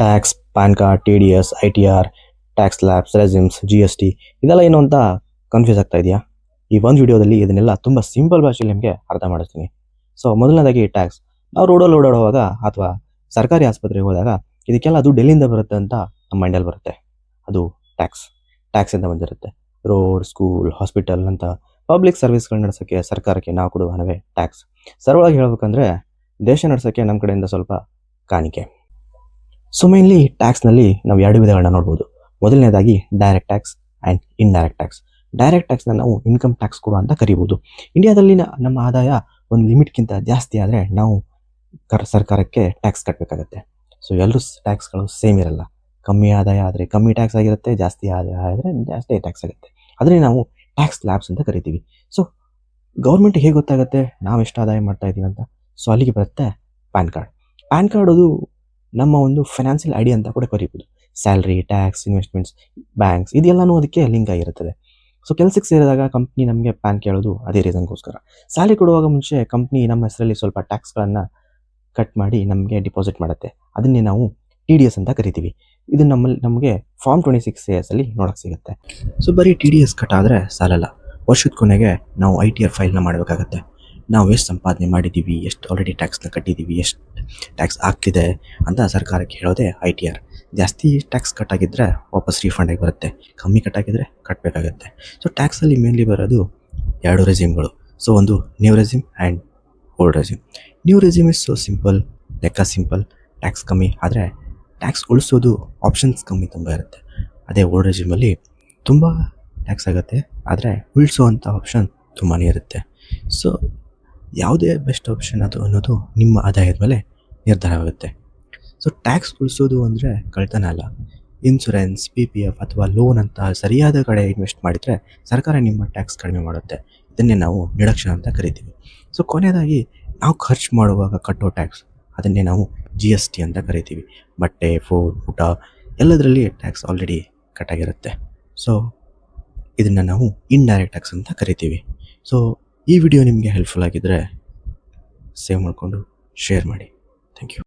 Tax, PAN card, TDS, ITR, tax labs, ರೆಸಿಮ್ಸ್, GST ಇದೆಲ್ಲ ಏನು ಅಂತ ಕನ್ಫ್ಯೂಸ್ ಆಗ್ತಾ ಇದೆಯಾ? ಈ ಒಂದು ವಿಡಿಯೋದಲ್ಲಿ ಇದನ್ನೆಲ್ಲ ತುಂಬ ಸಿಂಪಲ್ ಭಾಷೆಯಲ್ಲಿ ನಿಮಗೆ ಅರ್ಥ ಮಾಡಿಸ್ತೀನಿ. ಸೊ ಮೊದಲನೇದಾಗಿ ಟ್ಯಾಕ್ಸ್. ನಾವು ರೋಡಲ್ಲಿ ಓಡಾಡುವಾಗ ಅಥವಾ ಸರ್ಕಾರಿ ಆಸ್ಪತ್ರೆಗೆ ಹೋದಾಗ ಇದಕ್ಕೆಲ್ಲ ಅದು ಡೆಲ್ಲಿಯಿಂದ ಬರುತ್ತೆ ಅಂತ ನಮ್ಮ ಮೈಂಡಲ್ಲಿ ಬರುತ್ತೆ. ಅದು ಟ್ಯಾಕ್ಸಿಂದ ಬಂದಿರುತ್ತೆ. ರೋಡ್, ಸ್ಕೂಲ್, ಹಾಸ್ಪಿಟಲ್ ಅಂತ ಪಬ್ಲಿಕ್ ಸರ್ವಿಸ್ಗಳು ನಡೆಸೋಕ್ಕೆ ಸರ್ಕಾರಕ್ಕೆ ನಾವು ಕೊಡುವ ಹಣವೇ ಟ್ಯಾಕ್ಸ್. ಸರಳವಾಗಿ ಹೇಳ್ಬೇಕಂದ್ರೆ ದೇಶ ನಡೆಸೋಕ್ಕೆ ನಮ್ಮ ಕಡೆಯಿಂದ ಸ್ವಲ್ಪ ಕಾಣಿಕೆ. ಸೊ ಮೇನ್ಲಿ ಟ್ಯಾಕ್ಸ್ನಲ್ಲಿ ನಾವು ಎರಡು ವಿಧಗಳನ್ನ ನೋಡ್ಬೋದು. ಮೊದಲನೇದಾಗಿ direct tax and indirect tax. Direct ಟ್ಯಾಕ್ಸ್ನ ನಾವು ಇನ್ಕಮ್ ಟ್ಯಾಕ್ಸ್ ಕೂಡ ಅಂತ ಕರಿಬೋದು. ಇಂಡಿಯಾದಲ್ಲಿ ನಮ್ಮ ಆದಾಯ ಒಂದು ಲಿಮಿಟ್ಗಿಂತ ಜಾಸ್ತಿ ಆದರೆ ನಾವು ಸರ್ಕಾರಕ್ಕೆ ಟ್ಯಾಕ್ಸ್ ಕಟ್ಟಬೇಕಾಗತ್ತೆ. ಸೊ ಎಲ್ಲರೂ ಟ್ಯಾಕ್ಸ್ಗಳು ಸೇಮ್ ಇರಲ್ಲ. ಕಮ್ಮಿ ಆದಾಯ ಆದರೆ ಕಮ್ಮಿ ಟ್ಯಾಕ್ಸ್ ಆಗಿರುತ್ತೆ, ಜಾಸ್ತಿ ಆದಾಯ ಆದರೆ ಜಾಸ್ತಿ ಟ್ಯಾಕ್ಸ್ ಆಗುತ್ತೆ. ಅದನ್ನೇ ನಾವು ಟ್ಯಾಕ್ಸ್ ಲ್ಯಾಬ್ಸ್ ಅಂತ ಕರಿತೀವಿ. ಸೊ ಗೌರ್ಮೆಂಟ್ ಹೇಗೆ ಗೊತ್ತಾಗುತ್ತೆ ನಾವು ಎಷ್ಟು ಆದಾಯ ಮಾಡ್ತಾ ಇದ್ದೀವಿ ಅಂತ? ಸೊ ಅಲ್ಲಿಗೆ ಬರುತ್ತೆ ಪ್ಯಾನ್ ಕಾರ್ಡ್. ಪ್ಯಾನ್ ಕಾರ್ಡ್ ಅದು ನಮ್ಮ ಒಂದು ಫೈನಾನ್ಷಿಯಲ್ ಐಡಿ ಅಂತ ಕೂಡ ಕರಿಬೋದು. ಸ್ಯಾಲ್ರಿ, ಟ್ಯಾಕ್ಸ್, ಇನ್ವೆಸ್ಟ್ಮೆಂಟ್ಸ್, ಬ್ಯಾಂಕ್ಸ್ ಇದೆಲ್ಲನೂ ಅದಕ್ಕೆ ಲಿಂಕ್ ಆಗಿರುತ್ತದೆ. ಸೊ ಕೆಲಸಕ್ಕೆ ಸೇರಿದಾಗ ಕಂಪ್ನಿ ನಮಗೆ ಪ್ಯಾನ್ ಕೇಳೋದು ಅದೇ ರೀಸನ್ಗೋಸ್ಕರ. ಸ್ಯಾಲ್ರಿ ಕೊಡುವಾಗ ಮುಂಚೆ ಕಂಪ್ನಿ ನಮ್ಮ ಹೆಸರಲ್ಲಿ ಸ್ವಲ್ಪ ಟ್ಯಾಕ್ಸ್ಗಳನ್ನು ಕಟ್ ಮಾಡಿ ನಮಗೆ ಡಿಪಾಸಿಟ್ ಮಾಡುತ್ತೆ. ಅದನ್ನೇ ನಾವು TDS ಅಂತ ಕರಿತೀವಿ. ಇದು ನಮಗೆ ಫಾರ್ಮ್ 26A ಅಲ್ಲಿ ನೋಡೋಕ್ಕೆ ಸಿಗುತ್ತೆ. ಸೊ ಬರೀ TDS ಕಟ್ ಆದರೆ ಸಾಲಲ್ಲ. ವರ್ಷದ ಕೊನೆಗೆ ನಾವು ITR ಫೈಲ್ನ ಮಾಡಬೇಕಾಗತ್ತೆ. ನಾವು ಎಷ್ಟು ಸಂಪಾದನೆ ಮಾಡಿದ್ದೀವಿ, ಎಷ್ಟು ಆಲ್ರೆಡಿ ಟ್ಯಾಕ್ಸ್ನ ಕಟ್ಟಿದ್ದೀವಿ, ಎಷ್ಟು ಟ್ಯಾಕ್ಸ್ ಆಗ್ತಿದೆ ಅಂತ ಸರ್ಕಾರಕ್ಕೆ ಹೇಳೋದೇ ITR. ಜಾಸ್ತಿ ಟ್ಯಾಕ್ಸ್ ಕಟ್ಟಾಗಿದ್ದರೆ ವಾಪಸ್ ರೀಫಂಡ್ ಆಗಿ ಬರುತ್ತೆ, ಕಮ್ಮಿ ಕಟ್ಟಾಗಿದ್ದರೆ ಕಟ್ಟಬೇಕಾಗತ್ತೆ. ಸೊ ಟ್ಯಾಕ್ಸಲ್ಲಿ ಮೇನ್ಲಿ ಬರೋದು ಎರಡು ರೆಸ್ಯೂಮ್ಗಳು. ಸೊ ಒಂದು new resume and old resume. New resume is so simple, ಲೆಕ್ಕ ಸಿಂಪಲ್, ಟ್ಯಾಕ್ಸ್ ಕಮ್ಮಿ. ಆದರೆ ಟ್ಯಾಕ್ಸ್ ಉಳಿಸೋದು ಆಪ್ಷನ್ಸ್ ಕಮ್ಮಿ ತುಂಬ ಇರುತ್ತೆ. ಅದೇ ಓಲ್ಡ್ ರೆಸ್ಯೂಮಲ್ಲಿ ತುಂಬ ಟ್ಯಾಕ್ಸ್ ಆಗುತ್ತೆ, ಆದರೆ ಉಳಿಸೋವಂಥ ಆಪ್ಷನ್ ತುಂಬಾ ಇರುತ್ತೆ. ಸೊ ಯಾವುದೇ ಬೆಸ್ಟ್ ಆಪ್ಷನ್ ಅದು ಅನ್ನೋದು ನಿಮ್ಮ ಆದಾಯದ ಮೇಲೆ ನಿರ್ಧಾರವಾಗುತ್ತೆ. ಸೊ ಟ್ಯಾಕ್ಸ್ ಉಳಿಸೋದು ಅಂದರೆ ಕಳ್ತನ ಅಲ್ಲ. ಇನ್ಶೂರೆನ್ಸ್, PPF ಅಥವಾ ಲೋನ್ ಅಂತ ಸರಿಯಾದ ಕಡೆ ಇನ್ವೆಸ್ಟ್ ಮಾಡಿದರೆ ಸರ್ಕಾರ ನಿಮ್ಮ ಟ್ಯಾಕ್ಸ್ ಕಡಿಮೆ ಮಾಡುತ್ತೆ. ಇದನ್ನೇ ನಾವು ಡಿಡಕ್ಷನ್ ಅಂತ ಕರಿತೀವಿ. ಸೊ ಕೊನೆಯದಾಗಿ ನಾವು ಖರ್ಚು ಮಾಡುವಾಗ ಕಟ್ಟೋ ಟ್ಯಾಕ್ಸ್ ಅದನ್ನೇ ನಾವು GST ಅಂತ ಕರಿತೀವಿ. ಬಟ್ಟೆ, ಫುಡ್, ಊಟ ಎಲ್ಲದರಲ್ಲಿ ಟ್ಯಾಕ್ಸ್ ಆಲ್ರೆಡಿ ಕಟ್ಟಾಗಿರುತ್ತೆ. ಸೊ ಇದನ್ನು ನಾವು ಇಂಡೈರೆಕ್ಟ್ ಟ್ಯಾಕ್ಸ್ ಅಂತ ಕರಿತೀವಿ. ಸೊ ಈ ವಿಡಿಯೋ ನಿಮಗೆ ಹೆಲ್ಪ್ಫುಲ್ ಆಗಿದ್ದರೆ ಸೇವ್ ಮಾಡಿಕೊಂಡು ಶೇರ್ ಮಾಡಿ. Thank you.